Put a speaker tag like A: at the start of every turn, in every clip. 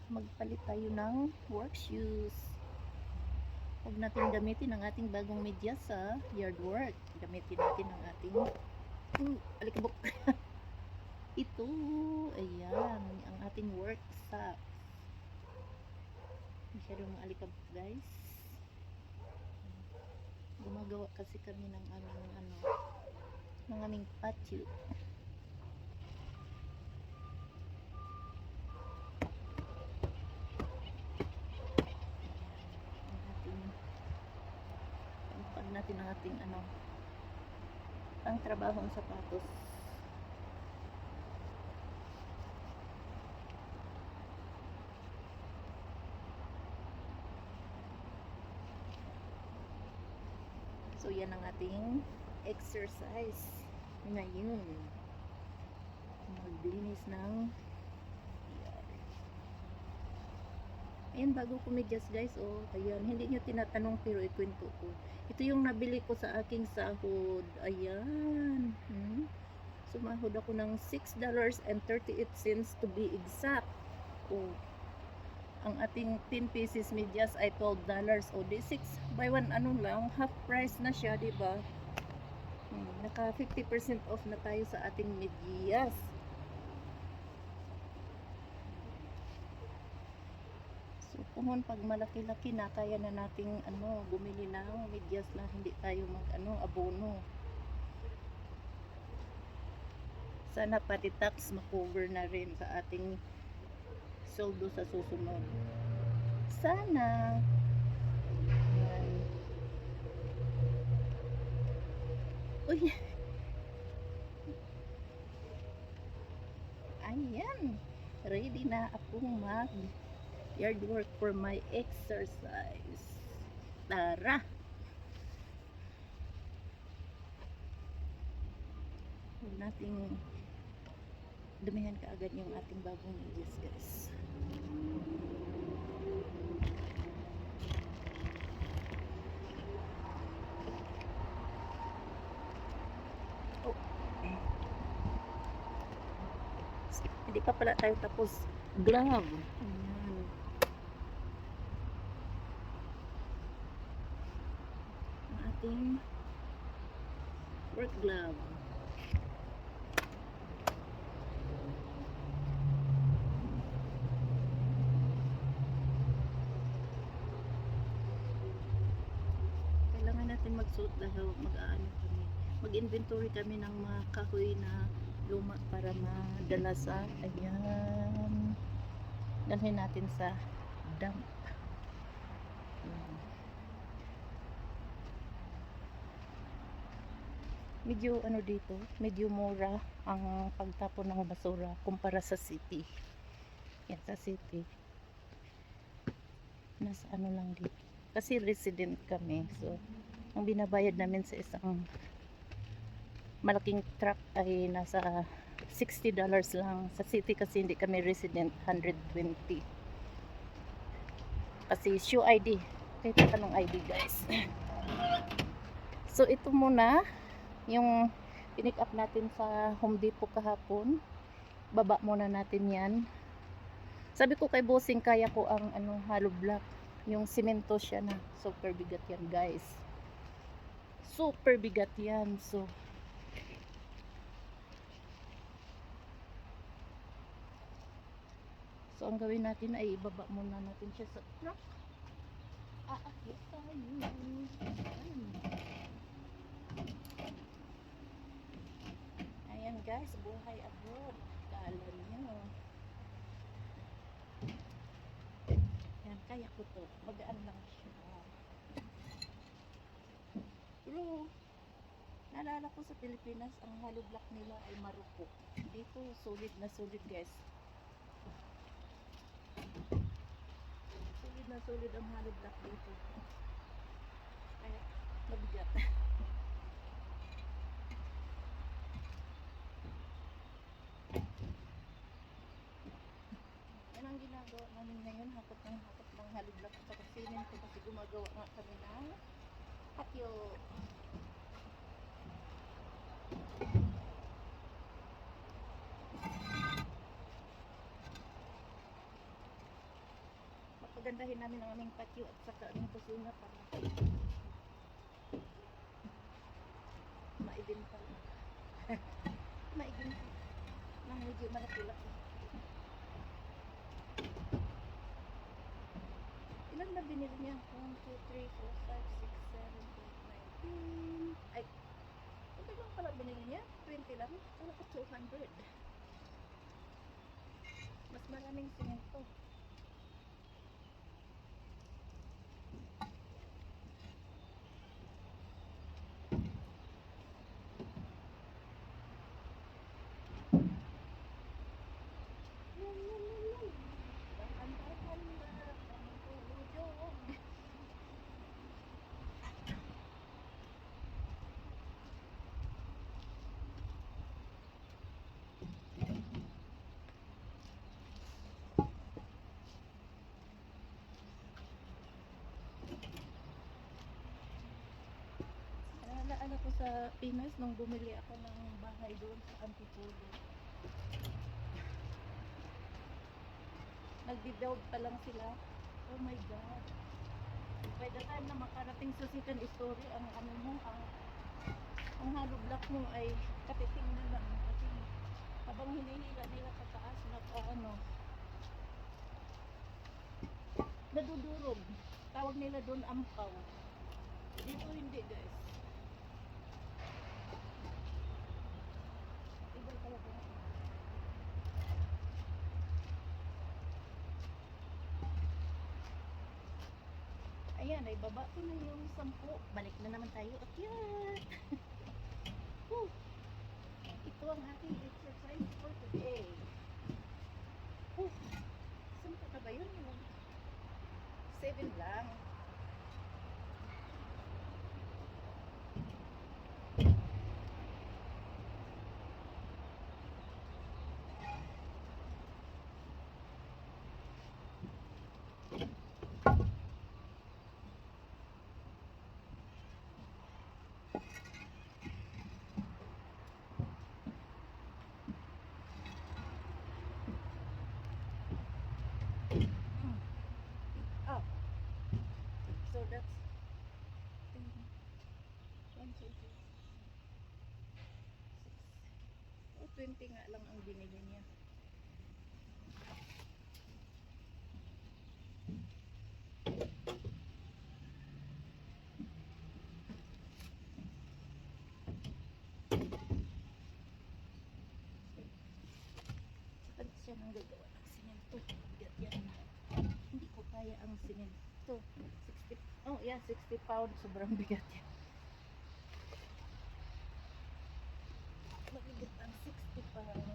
A: magpalit tayo ng work shoes. Huwag natin gamitin ang ating bagong medyas sa yard work. Gamitin natin ang ating alikabok. Ito, ayan, ang ating work socks. Masyadong alikabok, guys. Gumagawa kasi kami ng aming patio. Natin ang ating pang trabahong sapatos. So yan ang ating exercise ngayon. Maglinis ng yard. Ayan, bago ko medyas, guys. Oh, ayan, hindi nyo tinatanong pero ikwento ko. Ito yung nabili ko sa aking sahod. Ayan. Sumahod ako ng $6.38 to be exact. Oh, ang ating 10 pieces medyas ay $12. O di 6 by 1 lang, half price na siya, di ba? Naka 50% off na tayo sa ating medyas. So kung pag malaki-laki na, kaya na nating bumili ng medyas na hindi tayo abono. Sana pati tax ma-cover na rin sa ating soldo sa susunod. Sana. Uy. Ayan. Ready na akong mag yard work for my exercise. Tara. Huwag nating dumihan kaagad yung ating bagong medyas, guys. Hindi pa pala tayo tapos. Glove. Ayan. Ang ating work glove. Kailangan natin magsuot dahil mag-inventory kami ng mga kahoy na luma para madala sa dalhin natin sa dump. Medyo dito, medyo mura ang pagtapon ng basura kumpara sa city. Yan, sa city nasa lang dito kasi resident kami, so ang binabayad namin sa isang malaking truck ay nasa $60 lang. Sa city kasi hindi kami resident, 120. Kasi show ID, kahit anong ID, guys. So ito muna yung pinick up natin sa Home Depot kahapon. Baba muna natin yan. Sabi ko kay bossing, kaya ko ang hollow block, yung simento siya na super bigat yan, guys. Super bigat yan. So ang gawin natin ay ibaba muna natin siya sa truck. Aakyat tayo. Ayan, guys, buhay abroad. Kala niyo. Ayan, kaya ko to. Magaan lang siya. Pero naalala ko sa Pilipinas, ang hollow block nila ay marupok. Dito solid na solid, guys. Solid na solid ang hollow block dito. Kaya mabigat. Yan ang ginagawa namin ngayon, hakot ng hollow block at saka cement kasi gumagawa nga kami ng patio. pagandahin namin ang aming patio at saka aming kusina para maibenta. Maibenta ng medyo malaki-laki. Ilan na binili niya? 1, 2, 3, 4, 5, 6, 7, 8, 9, 10. Ay, okay lang pala binili niya. 20 lang. Kala ko 200. Mas maraming simento. Naalala ko sa Pinas nung bumili ako ng bahay doon sa Antipolo. Nagdi-build pa lang sila. Oh my God. By the time na makarating sa second story, ang ano mo, ang hollow block mo ay katiting na lang. Kasi habang hinihila nila pataas na nadudurog. Tawag nila doon ampaw. Dito hindi, guys. Iba talaga. Ayan, ay baba ko na yung 10. Balik na naman tayo. Akyat! Ito ang ating exercise for today. Saan pa ba yun? 7 lang. So that's 1, 2, 3, 6. 20 nga lang ang binili niya. Saan siya nang gagawa ng simento? Bigat yan. Hindi ko kaya ang simento. 60 pounds. Sobrang bigat yan. Mabigat ang 60 pounds.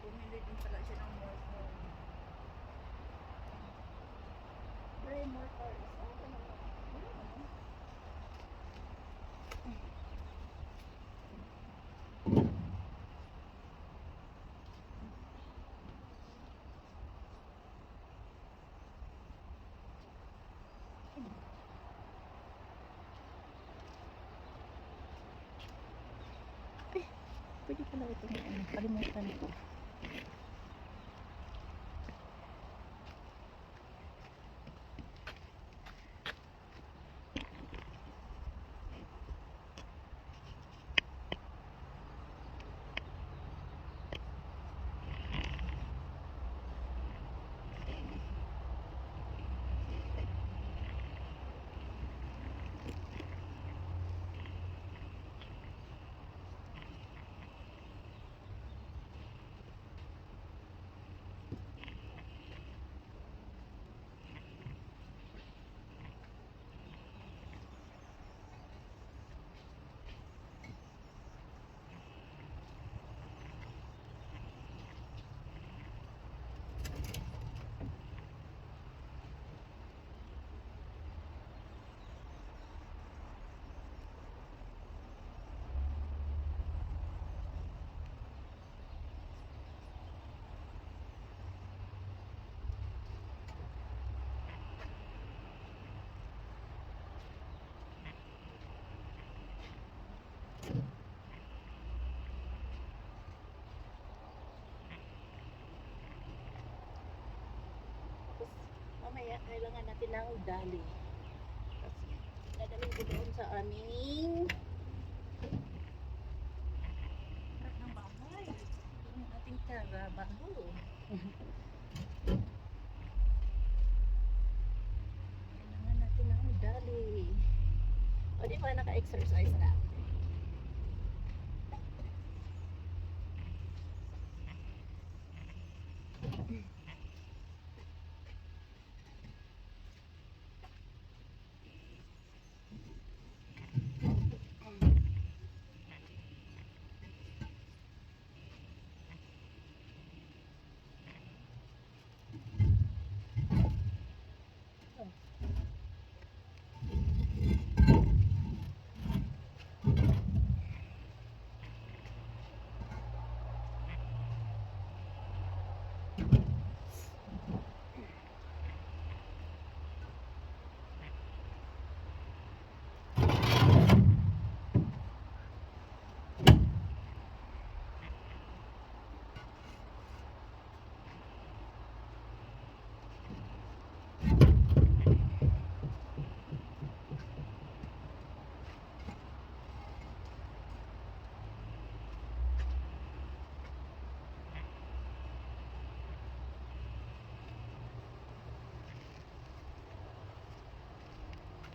A: Bumili din pala siya ng mortar. Gray mortar. Isa ka naman. Pwede pala ito kalimutan ko. Kaya kailangan natin ng dali. Kasi dadalhin ko doon sa aming ng bahay. Yung ating trabaho. Kailangan natin ng dali. O di ba naka-exercise na?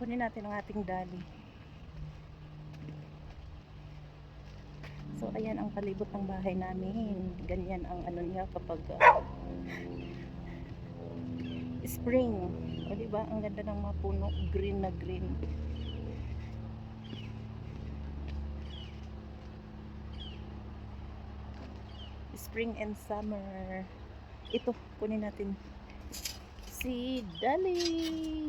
A: Kunin natin ang ating dali. So, ayan ang palibot ng bahay namin. Ganyan ang ano niya kapag spring. O, diba? Ang ganda ng mga puno. Green na green. Spring and summer. Ito, kunin natin si Dali.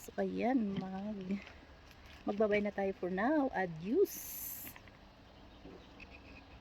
A: So, ayan, magbabay na tayo for now. Adios!